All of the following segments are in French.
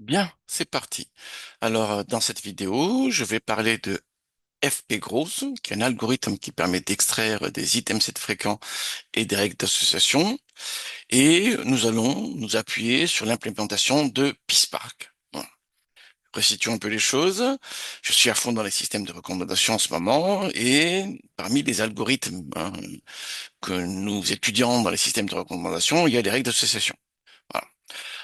Bien, c'est parti. Alors, dans cette vidéo, je vais parler de FPGROS, qui est un algorithme qui permet d'extraire des items set fréquents et des règles d'association. Et nous allons nous appuyer sur l'implémentation de PySpark. Voilà. Resituons un peu les choses. Je suis à fond dans les systèmes de recommandation en ce moment et parmi les algorithmes que nous étudions dans les systèmes de recommandation, il y a les règles d'association. Voilà.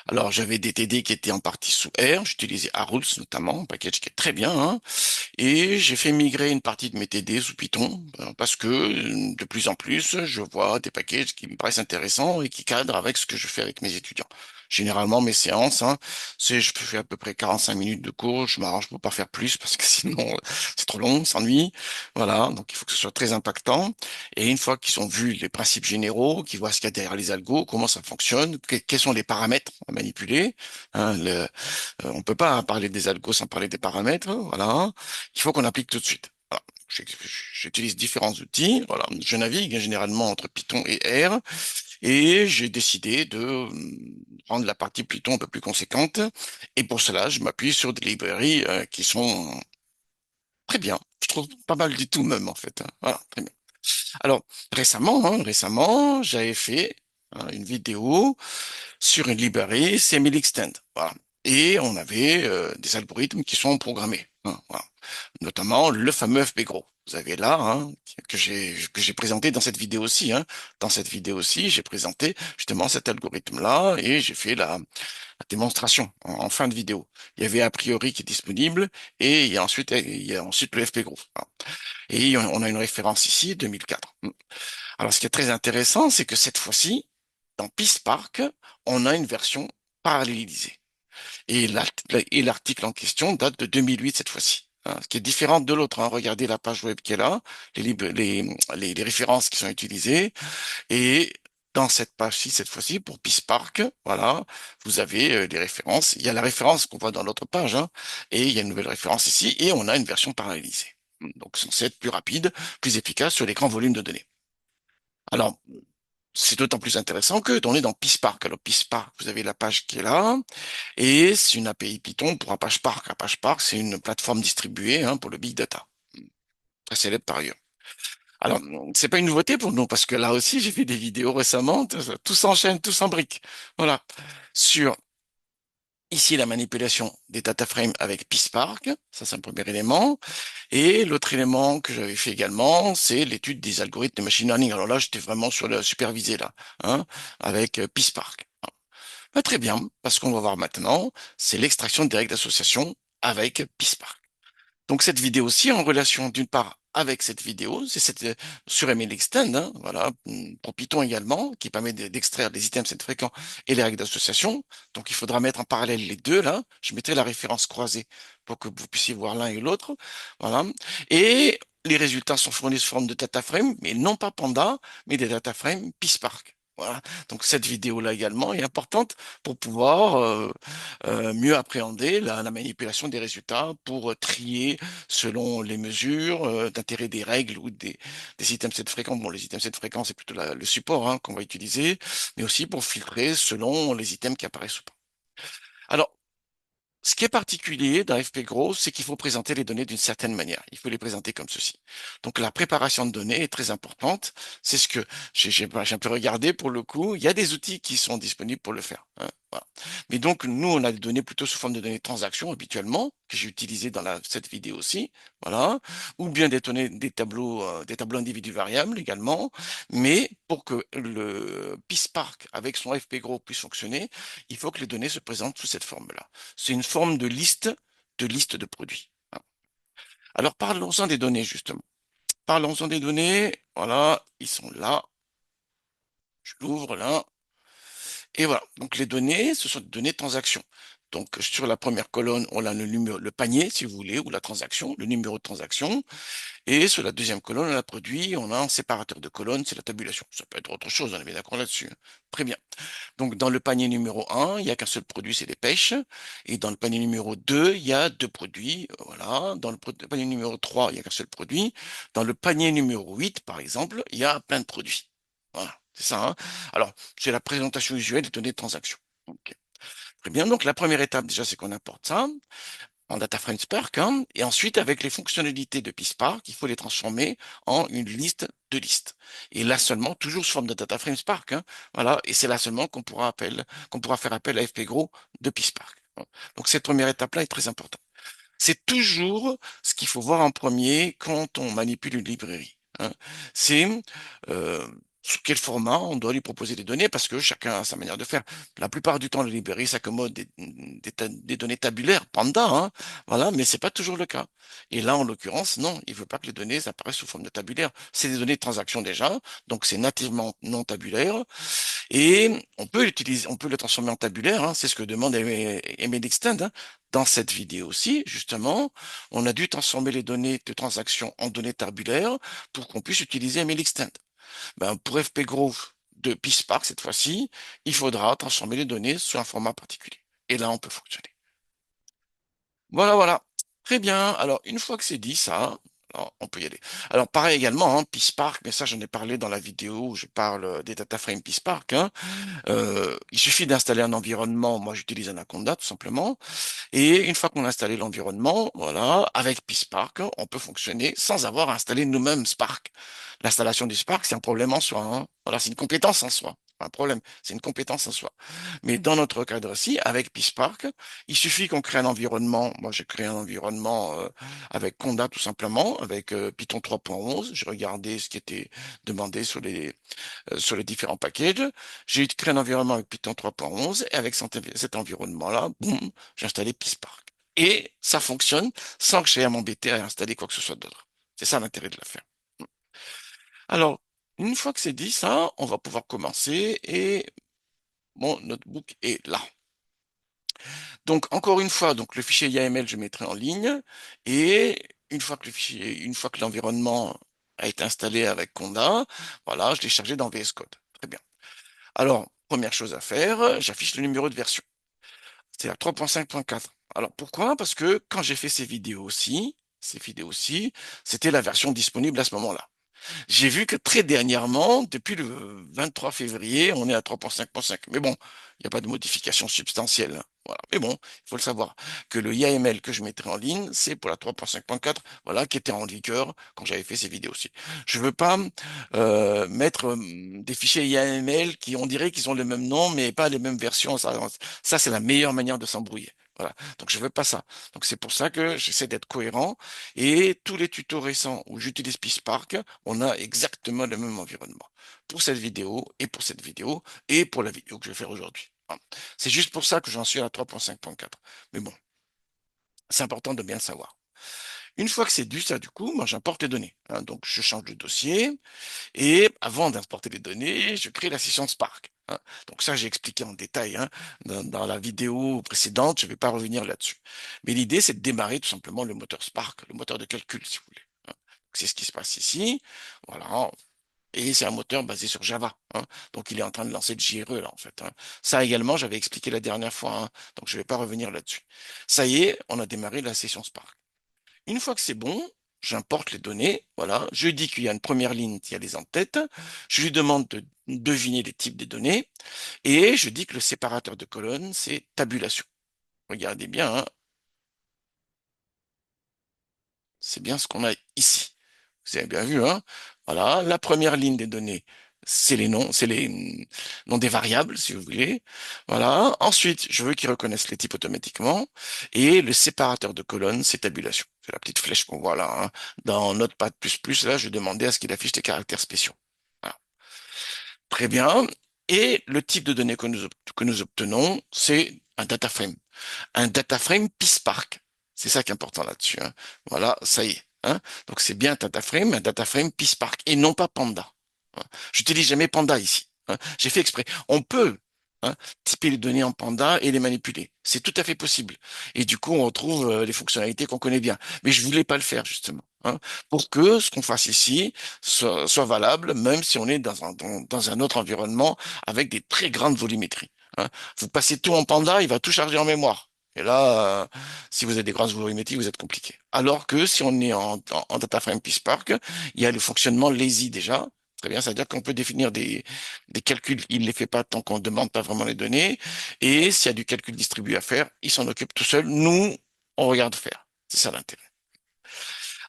Alors, j'avais des TD qui étaient en partie sous R, j'utilisais Arools notamment, un package qui est très bien, hein, et j'ai fait migrer une partie de mes TD sous Python, parce que de plus en plus, je vois des packages qui me paraissent intéressants et qui cadrent avec ce que je fais avec mes étudiants. Généralement, mes séances, je fais à peu près 45 minutes de cours, je m'arrange pour pas faire plus parce que sinon, c'est trop long, on s'ennuie. Voilà, donc il faut que ce soit très impactant. Et une fois qu'ils ont vu les principes généraux, qu'ils voient ce qu'il y a derrière les algos, comment ça fonctionne, quels sont les paramètres à manipuler, on peut pas parler des algos sans parler des paramètres, voilà. Il faut qu'on applique tout de suite. Voilà. J'utilise différents outils. Voilà. Je navigue généralement entre Python et R et j'ai décidé de rendre la partie Python un peu plus conséquente. Et pour cela, je m'appuie sur des librairies qui sont très bien. Je trouve pas mal du tout même en fait, hein. Voilà, très bien. Alors récemment, j'avais fait une vidéo sur une librairie CMLXtend. Voilà. Et on avait des algorithmes qui sont programmés, hein, voilà. Notamment le fameux FPGRO. Vous avez là, que j'ai présenté dans cette vidéo aussi, hein. Dans cette vidéo aussi, j'ai présenté justement cet algorithme-là et j'ai fait la démonstration en fin de vidéo. Il y avait a priori qui est disponible et il y a ensuite le FPGRO. Voilà. Et on a une référence ici, 2004. Alors, ce qui est très intéressant, c'est que cette fois-ci, dans PySpark, on a une version parallélisée. Et l'article en question date de 2008 cette fois-ci, hein, ce qui est différent de l'autre, hein. Regardez la page web qui est là, les références qui sont utilisées. Et dans cette page-ci, cette fois-ci, pour PySpark, voilà, vous avez les références. Il y a la référence qu'on voit dans l'autre page, hein, et il y a une nouvelle référence ici, et on a une version parallélisée. Donc, censé être plus rapide, plus efficace sur les grands volumes de données. Alors, c'est d'autant plus intéressant que on est dans PySpark. Alors, PySpark, vous avez la page qui est là, et c'est une API Python pour Apache Spark. Apache Spark, c'est une plateforme distribuée pour le big data, très célèbre par ailleurs. Alors, c'est pas une nouveauté pour nous, parce que là aussi, j'ai fait des vidéos récemment, tout s'enchaîne, tout s'embrique. Voilà. Sur, ici, la manipulation des data frames avec PySpark, ça c'est un premier élément. Et l'autre élément que j'avais fait également, c'est l'étude des algorithmes de machine learning. Alors là, j'étais vraiment sur le supervisé, là, hein, avec PySpark. Très bien, parce qu'on va voir maintenant, c'est l'extraction des règles d'association avec PySpark. Donc cette vidéo-ci, en relation d'une part avec cette vidéo, c'est cette sur MLXtend, hein, voilà, pour Python également, qui permet d'extraire les items set fréquents et les règles d'association. Donc il faudra mettre en parallèle les deux là. Je mettrai la référence croisée pour que vous puissiez voir l'un et l'autre. Voilà. Et les résultats sont fournis sous forme de data frame, mais non pas Panda, mais des data frames PySpark. Voilà. Donc cette vidéo-là également est importante pour pouvoir mieux appréhender la manipulation des résultats pour trier selon les mesures d'intérêt des règles ou des items set fréquents. Bon, les items set fréquents, c'est plutôt le support qu'on va utiliser, mais aussi pour filtrer selon les items qui apparaissent ou pas. Alors, ce qui est particulier dans FPGROW, c'est qu'il faut présenter les données d'une certaine manière. Il faut les présenter comme ceci. Donc la préparation de données est très importante. C'est ce que j'ai un peu regardé pour le coup. Il y a des outils qui sont disponibles pour le faire, hein, voilà. Mais donc nous, on a des données plutôt sous forme de données de transaction habituellement, que j'ai utilisé dans cette vidéo aussi, voilà, ou bien des tableaux individus variables également. Mais pour que le PySpark avec son FPGROW puisse fonctionner, il faut que les données se présentent sous cette forme-là. C'est une forme de liste de produits. Alors parlons-en des données, justement. Parlons-en des données. Voilà, ils sont là. Je l'ouvre là. Et voilà. Donc les données, ce sont des données de transaction. Donc sur la première colonne, on a le panier, si vous voulez, ou la transaction, le numéro de transaction. Et sur la deuxième colonne, on a produit, on a un séparateur de colonnes, c'est la tabulation. Ça peut être autre chose, on est bien d'accord là-dessus, hein. Très bien. Donc, dans le panier numéro un, il n'y a qu'un seul produit, c'est des pêches. Et dans le panier numéro 2, il y a deux produits. Voilà. Dans le panier numéro 3, il n'y a qu'un seul produit. Dans le panier numéro 8, par exemple, il y a plein de produits. Voilà. C'est ça, hein. Alors, c'est la présentation usuelle des données de transaction. Ok. Très bien. Donc, la première étape, déjà, c'est qu'on importe ça en Data Frame Spark, hein, et ensuite, avec les fonctionnalités de PySpark, il faut les transformer en une liste de listes. Et là seulement, toujours sous forme de Data Frame Spark, hein, voilà, et c'est là seulement qu'on pourra faire appel à FPGRO de PySpark. Donc, cette première étape-là est très importante. C'est toujours ce qu'il faut voir en premier quand on manipule une librairie, hein. C'est sous quel format on doit lui proposer des données, parce que chacun a sa manière de faire. La plupart du temps, les librairies s'accommodent des données tabulaires, Panda, hein, voilà, mais c'est pas toujours le cas. Et là, en l'occurrence, non, il veut pas que les données apparaissent sous forme de tabulaire. C'est des données de transaction déjà, donc c'est nativement non tabulaire. Et on peut l'utiliser, on peut le transformer en tabulaire, hein, c'est ce que demande Emile Extend, hein. Dans cette vidéo-ci, justement, on a dû transformer les données de transaction en données tabulaires pour qu'on puisse utiliser Emile Extend. Ben, pour FPGROV de PySpark, cette fois-ci, il faudra transformer les données sous un format particulier. Et là, on peut fonctionner. Voilà, voilà. Très bien. Alors, une fois que c'est dit ça, alors, on peut y aller. Alors, pareil également, hein, PySpark, mais ça, j'en ai parlé dans la vidéo où je parle des data frames PySpark, hein. Il suffit d'installer un environnement. Moi, j'utilise Anaconda, tout simplement. Et une fois qu'on a installé l'environnement, voilà, avec PySpark, on peut fonctionner sans avoir installé nous-mêmes Spark. L'installation du Spark, c'est un problème en soi, hein. Voilà, c'est une compétence en soi. Pas un problème, c'est une compétence en soi. Mais dans notre cadre-ci, avec PySpark, il suffit qu'on crée un environnement. Moi, j'ai créé un environnement avec Conda tout simplement, avec Python 3.11. J'ai regardé ce qui était demandé sur les différents packages. J'ai créé un environnement avec Python 3.11 et avec cet environnement-là, boum, j'ai installé PySpark. Et ça fonctionne sans que j'aie à m'embêter à installer quoi que ce soit d'autre. C'est ça l'intérêt de la faire. Alors, une fois que c'est dit ça, on va pouvoir commencer et mon notebook est là. Donc, encore une fois, donc le fichier YAML, je mettrai en ligne et une fois que l'environnement a été installé avec Conda, voilà, je l'ai chargé dans VS Code. Très bien. Alors, première chose à faire, j'affiche le numéro de version. C'est la 3.5.4. Alors pourquoi? Parce que quand j'ai fait ces vidéos aussi, c'était la version disponible à ce moment-là. J'ai vu que très dernièrement, depuis le 23 février, on est à 3.5.5. Mais bon, il n'y a pas de modification substantielle, hein. Voilà. Mais bon, il faut le savoir, que le YAML que je mettrai en ligne, c'est pour la 3.5.4, voilà, qui était en vigueur quand j'avais fait ces vidéos aussi. Je veux pas mettre des fichiers YAML qui, on dirait qu'ils ont le même nom, mais pas les mêmes versions. Ça c'est la meilleure manière de s'embrouiller. Voilà. Donc je veux pas ça. Donc c'est pour ça que j'essaie d'être cohérent. Et tous les tutos récents où j'utilise PySpark, on a exactement le même environnement pour cette vidéo et pour cette vidéo et pour la vidéo que je vais faire aujourd'hui. Voilà. C'est juste pour ça que j'en suis à la 3.5.4. Mais bon, c'est important de bien le savoir. Une fois que c'est dû, ça, du coup, moi, j'importe les données, hein. Donc, je change de dossier et avant d'importer les données, je crée la session Spark, hein. Donc, ça, j'ai expliqué en détail, hein, dans la vidéo précédente. Je ne vais pas revenir là-dessus. Mais l'idée, c'est de démarrer tout simplement le moteur Spark, le moteur de calcul, si vous voulez, hein. C'est ce qui se passe ici. Voilà. Et c'est un moteur basé sur Java, hein. Donc, il est en train de lancer le JRE, là, en fait, hein. Ça également, j'avais expliqué la dernière fois, hein. Donc, je ne vais pas revenir là-dessus. Ça y est, on a démarré la session Spark. Une fois que c'est bon, j'importe les données. Voilà. Je dis qu'il y a une première ligne qui a les en-têtes. Je lui demande de deviner les types des données. Et je dis que le séparateur de colonnes, c'est tabulation. Regardez bien, hein, c'est bien ce qu'on a ici. Vous avez bien vu, hein? Voilà, la première ligne des données, c'est les noms des variables, si vous voulez. Voilà. Ensuite, je veux qu'ils reconnaissent les types automatiquement. Et le séparateur de colonnes, c'est tabulation. C'est la petite flèche qu'on voit là, hein. Dans Notepad++, là, je demandais à ce qu'il affiche les caractères spéciaux. Voilà. Très bien. Et le type de données que nous obtenons, c'est un data frame. Un data frame PySpark. C'est ça qui est important là-dessus, hein. Voilà, ça y est, hein. Donc c'est bien un data frame PySpark et non pas Panda, hein. J'utilise jamais Panda ici, hein. J'ai fait exprès. On peut, hein, typer les données en Panda et les manipuler. C'est tout à fait possible. Et du coup, on retrouve les fonctionnalités qu'on connaît bien. Mais je voulais pas le faire justement, hein, pour que ce qu'on fasse ici soit valable, même si on est dans un autre environnement avec des très grandes volumétries, hein. Vous passez tout en Panda, il va tout charger en mémoire. Et là, si vous avez des grosses volumétries, vous êtes compliqué. Alors que si on est en data frame PySpark, il y a le fonctionnement lazy déjà. Très bien, c'est-à-dire qu'on peut définir des calculs, il ne les fait pas tant qu'on ne demande pas vraiment les données. Et s'il y a du calcul distribué à faire, il s'en occupe tout seul. Nous, on regarde faire. C'est ça l'intérêt.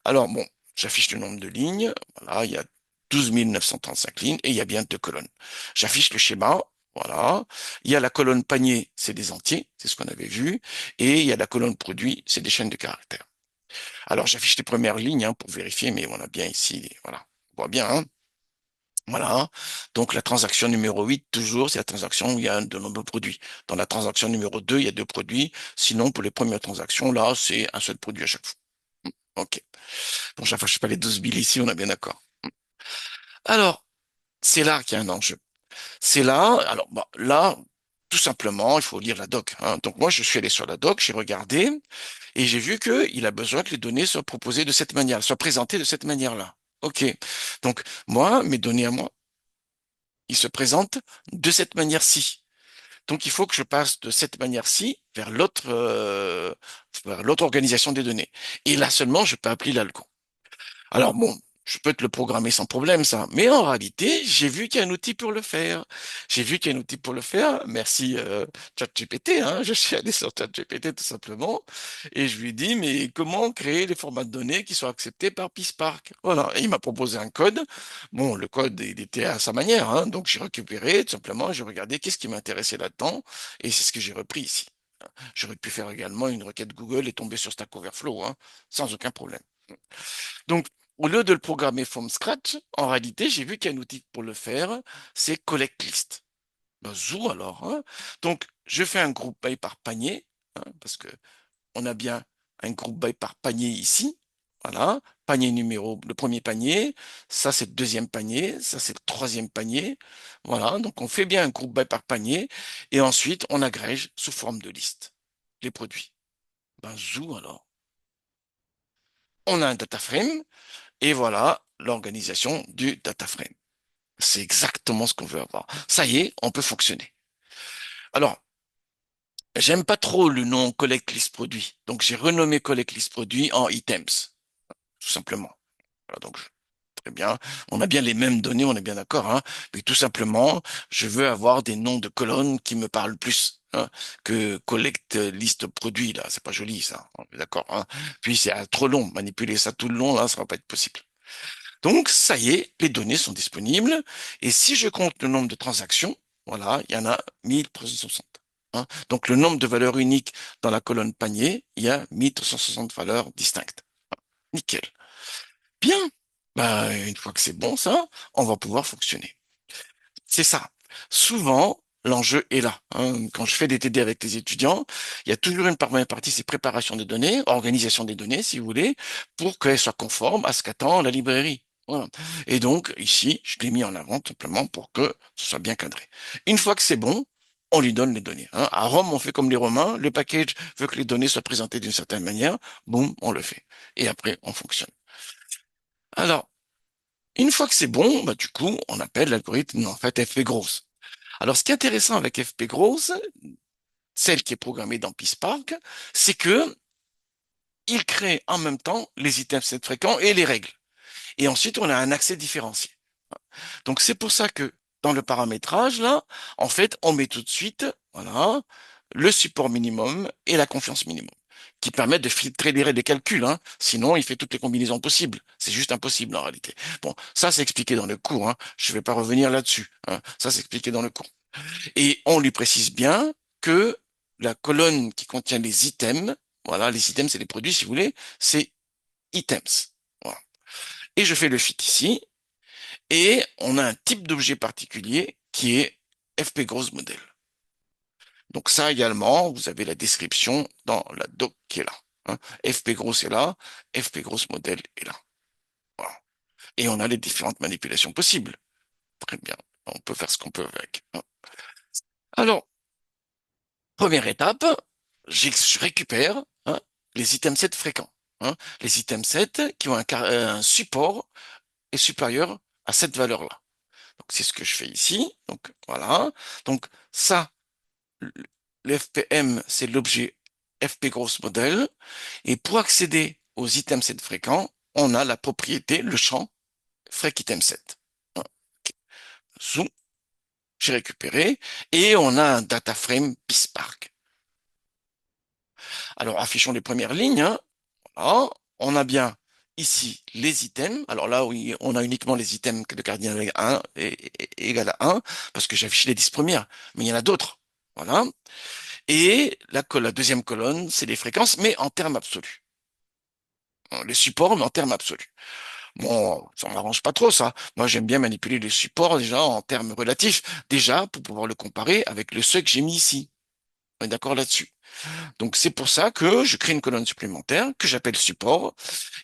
Alors, bon, j'affiche le nombre de lignes. Voilà, il y a 12 935 lignes et il y a bien deux colonnes. J'affiche le schéma. Voilà. Il y a la colonne panier, c'est des entiers, c'est ce qu'on avait vu. Et il y a la colonne produit, c'est des chaînes de caractères. Alors, j'affiche les premières lignes hein, pour vérifier, mais on a bien ici, voilà. On voit bien, hein. Voilà. Donc, la transaction numéro 8 toujours, c'est la transaction où il y a de nombreux produits. Dans la transaction numéro 2 il y a deux produits. Sinon, pour les premières transactions, là, c'est un seul produit à chaque fois. OK. Bon, j'affiche pas les 12 000 ici, on est bien d'accord. Alors, c'est là qu'il y a un enjeu. C'est là, alors, bah, là, tout simplement, il faut lire la doc, hein. Donc, moi, je suis allé sur la doc, j'ai regardé, et j'ai vu qu'il a besoin que les données soient proposées de cette manière, soient présentées de cette manière-là. OK. Donc, moi, mes données à moi, ils se présentent de cette manière-ci. Donc, il faut que je passe de cette manière-ci vers l'autre organisation des données. Et là seulement, je peux appeler l'algo. Alors bon, je peux te le programmer sans problème, ça. Mais en réalité, j'ai vu qu'il y a un outil pour le faire. J'ai vu qu'il y a un outil pour le faire. Merci ChatGPT, hein. Je suis allé sur ChatGPT tout simplement et je lui ai dit, mais comment créer les formats de données qui soient acceptés par PySpark? Voilà. Et il m'a proposé un code. Bon, le code, il était à sa manière, hein. Donc j'ai récupéré tout simplement, j'ai regardé qu'est-ce qui m'intéressait là-dedans et c'est ce que j'ai repris ici. J'aurais pu faire également une requête Google et tomber sur Stack Overflow, hein, sans aucun problème. Donc, au lieu de le programmer from scratch, en réalité, j'ai vu qu'il y a un outil pour le faire, c'est Collect List. Ben, zou alors, hein. Donc, je fais un groupe by par panier, hein, parce que on a bien un groupe by par panier ici. Voilà, panier numéro, le premier panier, ça c'est le deuxième panier, ça c'est le troisième panier. Voilà, donc on fait bien un groupe by par panier, et ensuite on agrège sous forme de liste les produits. Ben, zou alors. On a un data frame, et voilà l'organisation du data frame. C'est exactement ce qu'on veut avoir. Ça y est, on peut fonctionner. Alors, j'aime pas trop le nom collect list produit. Donc, j'ai renommé collect list produit en items, tout simplement. Voilà, donc, très bien. On a bien les mêmes données, on est bien d'accord, hein. Mais tout simplement, je veux avoir des noms de colonnes qui me parlent plus, hein, que collect list produit, là. C'est pas joli, ça. On est d'accord, hein. Puis, c'est trop long. Manipuler ça tout le long, là, ça va pas être possible. Donc, ça y est, les données sont disponibles. Et si je compte le nombre de transactions, voilà, il y en a 1360. Hein. Donc, le nombre de valeurs uniques dans la colonne panier, il y a 1360 valeurs distinctes. Nickel. Bien. Bah, une fois que c'est bon, ça, on va pouvoir fonctionner. C'est ça. Souvent, l'enjeu est là, hein. Quand je fais des TD avec les étudiants, il y a toujours une première partie, c'est préparation des données, organisation des données, si vous voulez, pour qu'elles soient conformes à ce qu'attend la librairie. Voilà. Et donc, ici, je l'ai mis en avant tout simplement pour que ce soit bien cadré. Une fois que c'est bon, on lui donne les données, hein. À Rome, on fait comme les Romains, le package veut que les données soient présentées d'une certaine manière, boum, on le fait. Et après, on fonctionne. Alors, une fois que c'est bon, bah, du coup, on appelle l'algorithme, en fait, FP grosse. Alors, ce qui est intéressant avec FP Gross, celle qui est programmée dans PySpark, c'est que il crée en même temps les items set fréquents et les règles. Et ensuite, on a un accès différencié. Donc, c'est pour ça que dans le paramétrage, là, en fait, on met tout de suite, voilà, le support minimum et la confiance minimum, qui permettent de filtrer les calculs, hein. Sinon, il fait toutes les combinaisons possibles. C'est juste impossible en réalité. Bon, ça, c'est expliqué dans le cours, hein. Je ne vais pas revenir là-dessus, hein. Ça, c'est expliqué dans le cours. Et on lui précise bien que la colonne qui contient les items, voilà, les items, c'est les produits, si vous voulez, c'est items. Voilà. Et je fais le fit ici, et on a un type d'objet particulier qui est FP Gross Model. Donc ça également, vous avez la description dans la doc qui est là, hein. FP Gross est là, FP Gross Model est là. Voilà. Et on a les différentes manipulations possibles. Très bien. On peut faire ce qu'on peut avec, hein. Alors, première étape, je récupère, hein, les items 7 fréquents, hein. Les items 7 qui ont un support est supérieur à cette valeur-là. Donc c'est ce que je fais ici. Donc voilà. Donc ça, l'FPM, c'est l'objet FP gross model. Et pour accéder aux items 7 fréquents, on a la propriété, le champ frec item 7. zoom, j'ai récupéré, et on a un data frame PySpark. Alors, affichons les premières lignes, hein. Voilà. On a bien ici les items. Alors là, oui, on a uniquement les items de cardinal 1 égal à 1, parce que j'affiche les 10 premières, mais il y en a d'autres. Voilà. Et la deuxième colonne, c'est les fréquences, mais en termes absolus. Les supports, mais en termes absolus. Bon, ça m'arrange pas trop, ça. Moi, j'aime bien manipuler les supports déjà en termes relatifs, déjà pour pouvoir le comparer avec le seuil que j'ai mis ici. On est d'accord là-dessus. Donc, c'est pour ça que je crée une colonne supplémentaire que j'appelle support,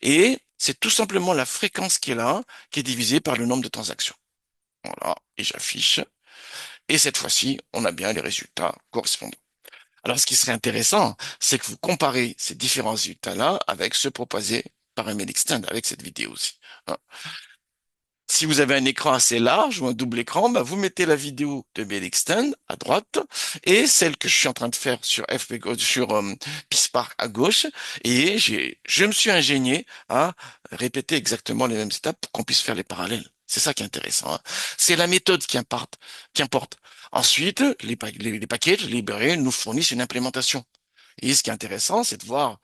et c'est tout simplement la fréquence qui est là, qui est divisée par le nombre de transactions. Voilà, et j'affiche. Et cette fois-ci, on a bien les résultats correspondants. Alors, ce qui serait intéressant, c'est que vous comparez ces différents résultats-là avec ceux proposés par Email Extend, avec cette vidéo aussi. Hein. Si vous avez un écran assez large ou un double écran, bah vous mettez la vidéo de BLXtend à droite et celle que je suis en train de faire sur sur PySpark à gauche. Et je me suis ingénié à répéter exactement les mêmes étapes pour qu'on puisse faire les parallèles. C'est ça qui est intéressant, hein. C'est la méthode qui importe. Ensuite, les packages libérés nous fournissent une implémentation. Et ce qui est intéressant, c'est de voir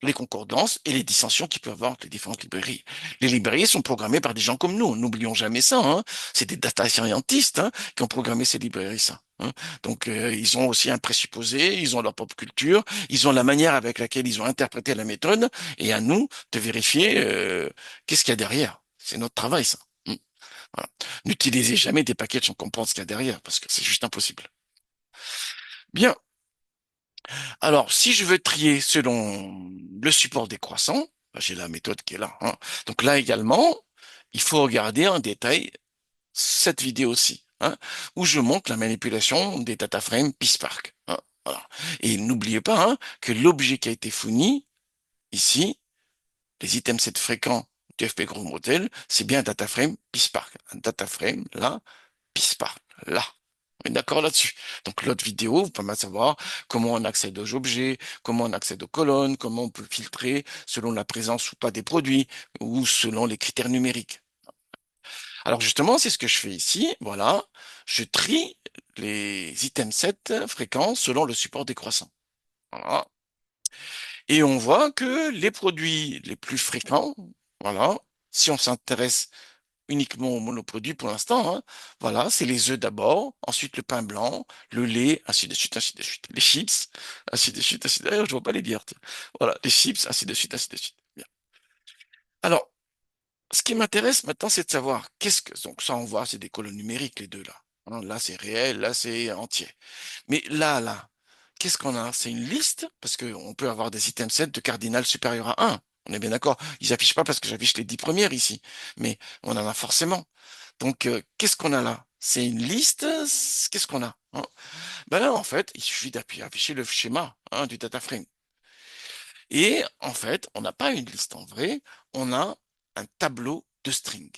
les concordances et les dissensions qu'il peut y avoir entre les différentes librairies. Les librairies sont programmées par des gens comme nous. N'oublions jamais ça, hein. C'est des data scientists, hein, qui ont programmé ces librairies, ça. Hein. Donc, ils ont aussi un présupposé, ils ont leur propre culture, ils ont la manière avec laquelle ils ont interprété la méthode, et à nous de vérifier qu'est-ce qu'il y a derrière. C'est notre travail, ça. Voilà. N'utilisez jamais des packages sans comprendre ce qu'il y a derrière, parce que c'est juste impossible. Bien. Alors, si je veux trier selon le support décroissant, bah, j'ai la méthode qui est là, hein. Donc là également, il faut regarder en détail cette vidéo-ci, hein, où je montre la manipulation des data frames PySpark. Hein, voilà. Et n'oubliez pas, hein, que l'objet qui a été fourni ici, les items set fréquents du FP Gros Model, c'est bien un data frame PySpark. Un data frame là, PySpark là. On est d'accord là-dessus. Donc l'autre vidéo vous permet de savoir comment on accède aux objets, comment on accède aux colonnes, comment on peut filtrer selon la présence ou pas des produits, ou selon les critères numériques. Alors justement, c'est ce que je fais ici. Voilà, je trie les items 7 fréquents selon le support décroissant. Voilà. Et on voit que les produits les plus fréquents, voilà, si on s'intéresse uniquement aux monoproduits pour l'instant, hein. Voilà, c'est les œufs d'abord, ensuite le pain blanc, le lait, ainsi de suite, ainsi de suite. Les chips, ainsi de suite, ainsi de suite. D'ailleurs, je vois pas les bières, tiens. Voilà, les chips, ainsi de suite, ainsi de suite. Bien. Alors, ce qui m'intéresse maintenant, c'est de savoir donc ça, on voit, c'est des colonnes numériques, les deux là. Hein, là, c'est réel, là, c'est entier. Mais là, qu'est-ce qu'on a? C'est une liste, parce qu'on peut avoir des items 7 de cardinal supérieur à 1. On est bien d'accord. Ils affichent pas parce que j'affiche les 10 premières ici, mais on en a forcément. Donc, qu'est-ce qu'on a là? C'est une liste. Qu'est-ce qu'on a? Hein. Ben là, en fait, il suffit d'appuyer, afficher le schéma, hein, du data frame. Et en fait, on n'a pas une liste en vrai, on a un tableau de string,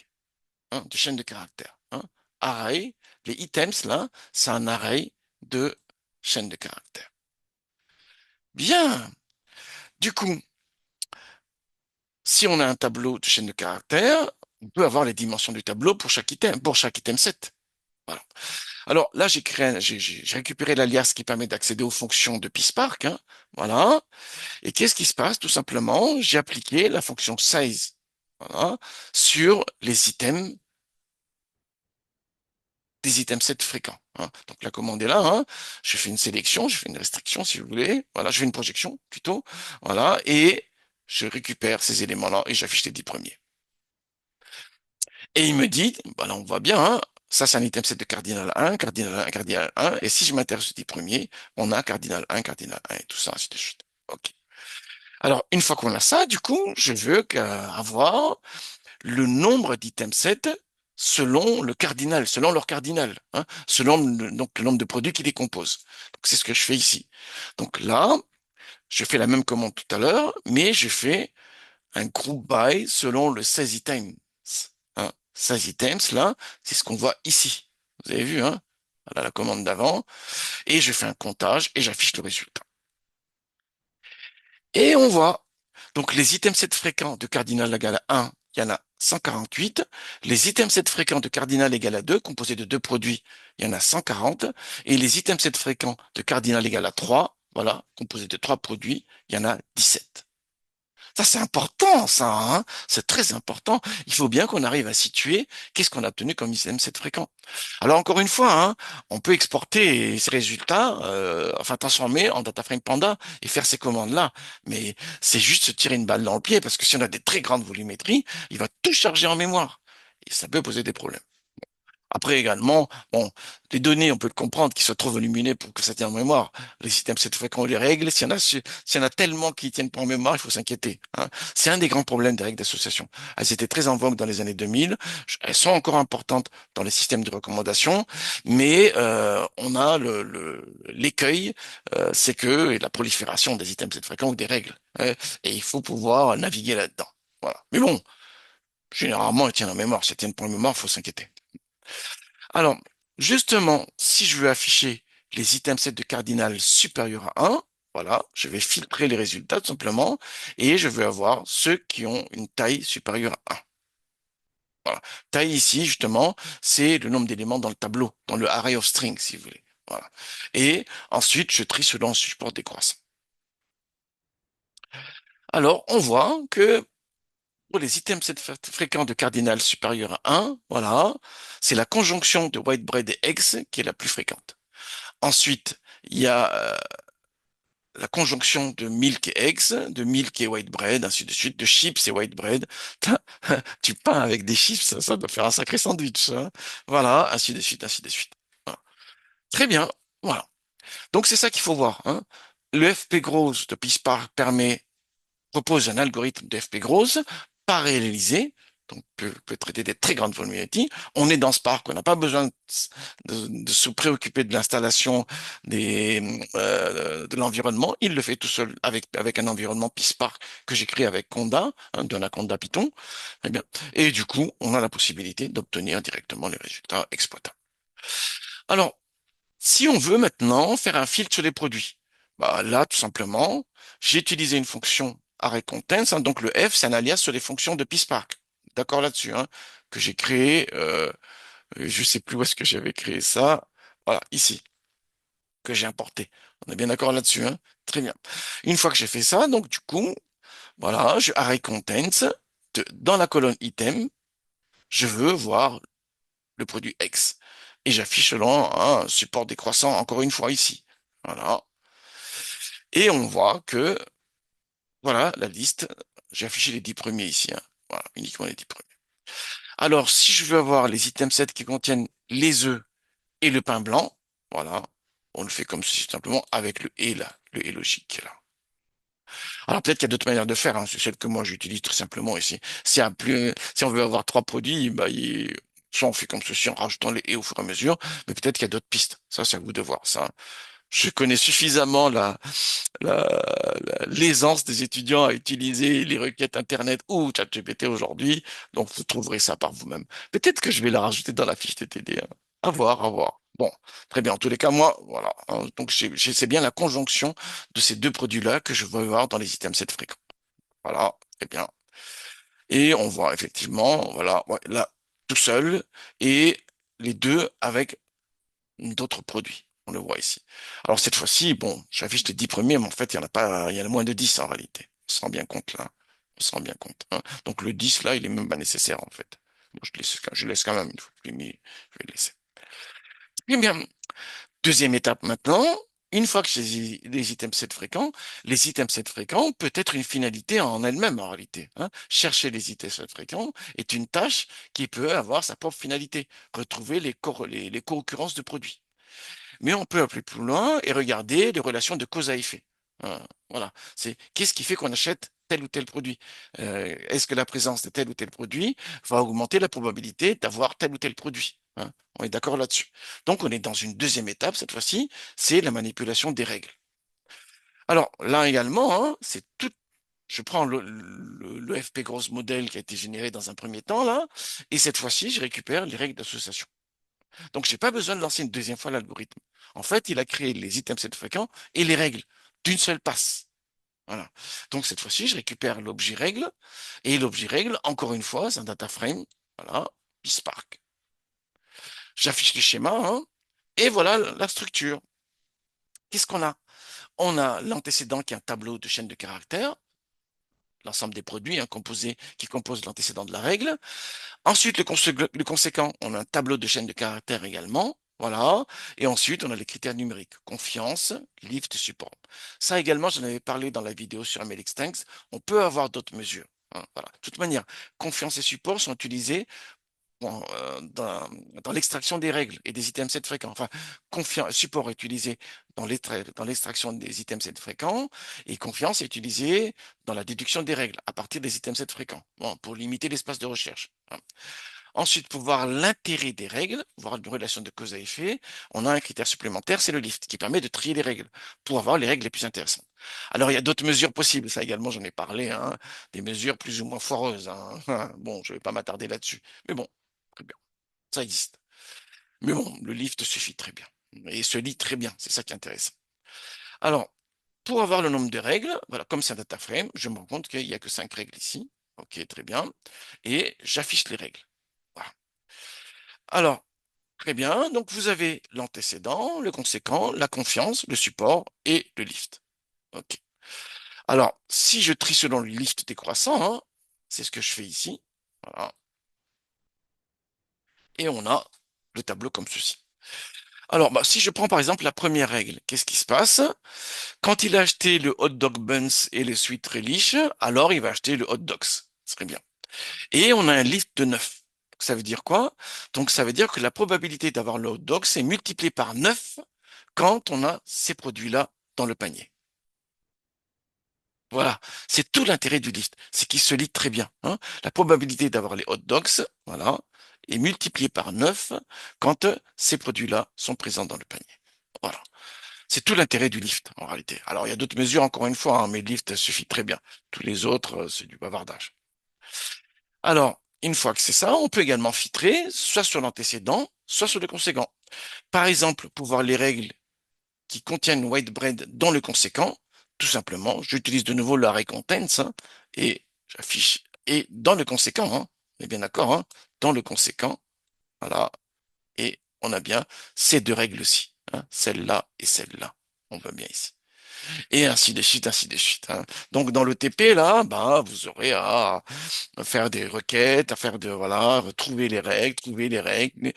hein, de chaîne de caractères. Hein. Array, les items là, c'est un array de chaîne de caractères. Bien. Du coup, si on a un tableau de chaîne de caractères, on peut avoir les dimensions du tableau pour chaque item set. Voilà. Alors là, j'ai récupéré l'alias qui permet d'accéder aux fonctions de PySpark, hein, voilà. Et qu'est-ce qui se passe? Tout simplement, j'ai appliqué la fonction size, voilà, sur les items, des items set fréquents. Hein. Donc la commande est là, hein. Je fais une sélection, je fais une restriction si vous voulez, voilà, je fais une projection plutôt, voilà, et je récupère ces éléments-là et j'affiche les 10 premiers. Et il me dit, voilà, on voit bien, hein, ça c'est un item set de cardinal 1, cardinal 1, cardinal 1, et si je m'intéresse aux 10 premiers, on a cardinal 1, cardinal 1, et tout ça, ainsi de suite. Ok. Alors, une fois qu'on a ça, du coup, je veux avoir le nombre d'items set selon le cardinal, selon leur cardinal, hein, selon donc, le nombre de produits qui les composent. Donc, c'est ce que je fais ici. Donc là, je fais la même commande tout à l'heure, mais je fais un group by selon le 16 items. Hein. 16 items, là, c'est ce qu'on voit ici. Vous avez vu, hein? Voilà la commande d'avant. Et je fais un comptage et j'affiche le résultat. Et on voit. Donc, les items 7 fréquents de cardinal égal à 1 il y en a 148. Les items set fréquents de cardinal égal à 2, composés de deux produits, il y en a 140. Et les items set fréquents de cardinal égal à 3, voilà, composés de trois produits, il y en a 17. Ça, c'est important, ça, hein. C'est très important. Il faut bien qu'on arrive à situer qu'est-ce qu'on a obtenu comme ICM7 fréquent. Alors, encore une fois, hein, on peut exporter ces résultats, enfin, transformer en DataFrame Panda et faire ces commandes-là. Mais c'est juste se tirer une balle dans le pied parce que si on a des très grandes volumétries, il va tout charger en mémoire. Et ça peut poser des problèmes. Après également, bon, les données, on peut le comprendre, qu'ils soient trop volumineux pour que ça tienne en mémoire. Les systèmes cette fréquents les règles, s'il y en a tellement qui tiennent pas en mémoire, il faut s'inquiéter, hein. C'est un des grands problèmes des règles d'association. Elles étaient très en vogue dans les années 2000. Elles sont encore importantes dans les systèmes de recommandation, mais on a l'écueil, c'est que et la prolifération des items cette fréquents ou des règles, hein, et il faut pouvoir naviguer là-dedans. Voilà. Mais bon, généralement, elles tiennent en mémoire. Si elles tiennent pas en mémoire, il faut s'inquiéter. Alors, justement, si je veux afficher les items sets de cardinal supérieurs à 1, voilà, je vais filtrer les résultats tout simplement, et je veux avoir ceux qui ont une taille supérieure à 1. Voilà. Taille ici, justement, c'est le nombre d'éléments dans le tableau, dans le array of strings, si vous voulez. Voilà. Et ensuite, je trie selon le support décroissant. Alors, on voit que pour les items set fréquents de cardinal supérieur à 1, voilà, c'est la conjonction de white bread et eggs qui est la plus fréquente. Ensuite, il y a la conjonction de milk et eggs, de milk et white bread, ainsi de suite, de chips et white bread. Tu peins avec des chips, ça doit faire un sacré sandwich, hein. Voilà, ainsi de suite, ainsi de suite. Voilà. Très bien, voilà. Donc c'est ça qu'il faut voir, hein. Le FP Gross de PySpark propose un algorithme de FP Gross parallélisé, donc peut traiter des très grandes volumétries. On est dans Spark, on n'a pas besoin de se préoccuper de l'installation de l'environnement. Il le fait tout seul avec un environnement PySpark que j'ai créé avec Conda, hein, de Anaconda Python. Eh bien, et du coup, on a la possibilité d'obtenir directement les résultats exploitables. Alors, si on veut maintenant faire un filtre sur les produits, bah là, tout simplement, j'ai utilisé une fonction arrayContents, hein, donc le F, c'est un alias sur les fonctions de PySpark. D'accord là-dessus, hein, que j'ai créé, je sais plus où est-ce que j'avais créé ça. Voilà, ici, que j'ai importé. On est bien d'accord là-dessus, hein? Très bien. Une fois que j'ai fait ça, donc du coup, voilà, je arrayContents, dans la colonne item, je veux voir le produit X. Et j'affiche selon un support décroissant, encore une fois ici. Voilà. Et on voit que, voilà, la liste, j'ai affiché les 10 premiers ici, hein. Voilà, uniquement les 10 premiers. Alors, si je veux avoir les items 7 qui contiennent les œufs et le pain blanc, voilà, on le fait comme ceci, simplement avec le et là, le et logique, là. Alors, peut-être qu'il y a d'autres manières de faire, hein. C'est celle que moi j'utilise très simplement ici. Si on veut avoir trois produits, bah, soit on fait comme ceci en rajoutant les et au fur et à mesure, mais peut-être qu'il y a d'autres pistes. Ça, c'est à vous de voir, ça. Je connais suffisamment la- l'aisance des étudiants à utiliser les requêtes Internet ou ChatGPT aujourd'hui, donc vous trouverez ça par vous-même. Peut-être que je vais la rajouter dans la fiche TTD, hein. À voir, à voir. Bon, très bien. En tous les cas, moi, voilà, hein. Donc, c'est bien la conjonction de ces deux produits-là que je veux voir dans les items 7 fréquents. Voilà, très bien. Et on voit effectivement, voilà, ouais, là, tout seul, et les deux avec d'autres produits. On le voit ici. Alors cette fois-ci, bon, j'affiche les 10 premiers, mais en fait, il y en a pas, il y en a moins de 10 en réalité. On se rend bien compte là. On se rend bien compte, hein. Donc le 10 là, il est même pas nécessaire en fait. Bon, je laisse quand même une fois que je l'ai mis, je vais le laisser. Eh bien, deuxième étape maintenant. Une fois que j'ai les items 7 fréquents, les items 7 fréquents peut être une finalité en elle-même en réalité, hein. Chercher les items 7 fréquents est une tâche qui peut avoir sa propre finalité. Retrouver les co-occurrences de produits. Mais on peut aller plus loin et regarder les relations de cause à effet. Voilà. C'est qu'est-ce qui fait qu'on achète tel ou tel produit? Est-ce que la présence de tel ou tel produit va augmenter la probabilité d'avoir tel ou tel produit, hein? On est d'accord là-dessus. Donc, on est dans une deuxième étape, cette fois-ci, c'est la manipulation des règles. Alors, là également, hein, c'est tout. Je prends le FP Gross modèle qui a été généré dans un premier temps, là, et cette fois-ci, je récupère les règles d'association. Donc, j'ai pas besoin de lancer une deuxième fois l'algorithme. En fait, il a créé les items set fréquents et les règles d'une seule passe. Voilà. Donc cette fois-ci, je récupère l'objet règle, et l'objet règle, encore une fois, c'est un data frame, voilà, puis Spark. J'affiche les schémas, hein, et voilà la structure. Qu'est-ce qu'on a? On a l'antécédent qui est un tableau de chaîne de caractères, l'ensemble des produits hein, qui composent l'antécédent de la règle. Ensuite, le conséquent, on a un tableau de chaîne de caractères également. Voilà. Et ensuite, on a les critères numériques. Confiance, lift, support. Ça également, j'en avais parlé dans la vidéo sur MLXTanks. On peut avoir d'autres mesures, hein. Voilà. De toute manière, confiance et support sont utilisés bon, dans l'extraction des règles et des items set fréquents. Enfin, support est utilisé dans l'extraction des items set fréquents et confiance est utilisé dans la déduction des règles à partir des items set fréquents, bon, pour limiter l'espace de recherche, hein. Ensuite, pour voir l'intérêt des règles, voir une relation de cause à effet, on a un critère supplémentaire, c'est le lift, qui permet de trier les règles pour avoir les règles les plus intéressantes. Alors, il y a d'autres mesures possibles, ça également, j'en ai parlé, hein, des mesures plus ou moins foireuses, hein. Bon, je ne vais pas m'attarder là-dessus, mais bon, très bien, ça existe. Mais bon, le lift suffit très bien et se lit très bien, c'est ça qui est intéressant. Alors, pour avoir le nombre de règles, voilà, comme c'est un data frame, je me rends compte qu'il n'y a que 5 règles ici. Ok, très bien. Et j'affiche les règles. Voilà. Alors, très bien. Donc, vous avez l'antécédent, le conséquent, la confiance, le support et le lift. OK. Alors, si je trie selon le lift décroissant, hein, c'est ce que je fais ici. Voilà. Et on a le tableau comme ceci. Alors, bah, si je prends par exemple la première règle, qu'est-ce qui se passe? Quand il a acheté le hot dog buns et les sweet relish, alors il va acheter le hot dogs. Ce serait bien. Et on a un lift de 9. Ça veut dire quoi? Donc, ça veut dire que la probabilité d'avoir le hot dog, c'est multiplié par 9 quand on a ces produits-là dans le panier. Voilà, c'est tout l'intérêt du lift, c'est qu'il se lit très bien, hein. La probabilité d'avoir les hot dogs, voilà, est multipliée par 9 quand ces produits-là sont présents dans le panier. Voilà, c'est tout l'intérêt du lift en réalité. Alors il y a d'autres mesures encore une fois, hein, mais le lift suffit très bien. Tous les autres, c'est du bavardage. Alors, une fois que c'est ça, on peut également filtrer soit sur l'antécédent, soit sur le conséquent. Par exemple, pour voir les règles qui contiennent white bread dans le conséquent, tout simplement, j'utilise de nouveau l'array contents hein, et j'affiche. Et dans le conséquent, hein, on est bien d'accord, hein, dans le conséquent, voilà, et on a bien ces deux règles-ci, hein, celle-là et celle-là. On voit bien ici et ainsi de suite, ainsi de suite, hein. Donc dans le TP là, bah vous aurez à faire des requêtes, à faire de voilà, trouver les règles, trouver les règles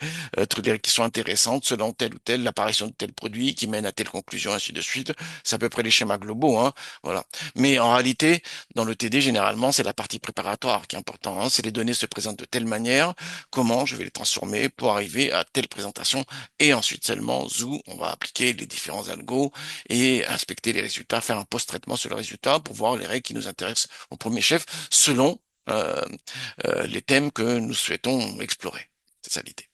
qui sont intéressantes selon telle ou telle l'apparition de tel produit qui mène à telle conclusion, ainsi de suite. C'est à peu près les schémas globaux, hein, voilà. Mais en réalité, dans le TD, généralement, c'est la partie préparatoire qui est importante, hein. C'est les données se présentent de telle manière, comment je vais les transformer pour arriver à telle présentation, et ensuite seulement, zou, on va appliquer les différents algos et inspecter les résultats, faire un post-traitement sur le résultat pour voir les règles qui nous intéressent au premier chef selon euh, les thèmes que nous souhaitons explorer. C'est ça l'idée.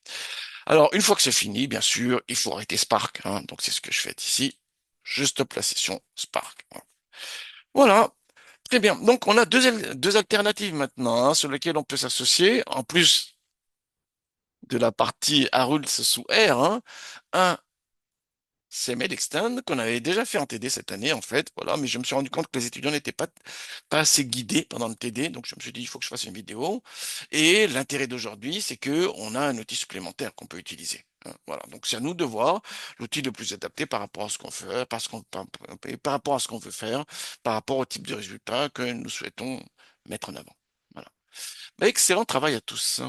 Alors, une fois que c'est fini, bien sûr, il faut arrêter Spark, hein. Donc, c'est ce que je fais ici. Je stoppe la session Spark. Voilà. Très bien. Donc, on a deux alternatives maintenant hein, sur lesquelles on peut s'associer, en plus de la partie Arults sous R. Hein. Un, c'est MedExtend qu'on avait déjà fait en TD cette année, en fait. Voilà, mais je me suis rendu compte que les étudiants n'étaient pas assez guidés pendant le TD, donc je me suis dit, il faut que je fasse une vidéo. Et l'intérêt d'aujourd'hui, c'est que on a un outil supplémentaire qu'on peut utiliser, hein. Voilà, donc c'est à nous de voir l'outil le plus adapté par rapport à ce qu'on fait, par rapport à ce qu'on veut faire, par rapport au type de résultat que nous souhaitons mettre en avant. Voilà. Bah, excellent travail à tous.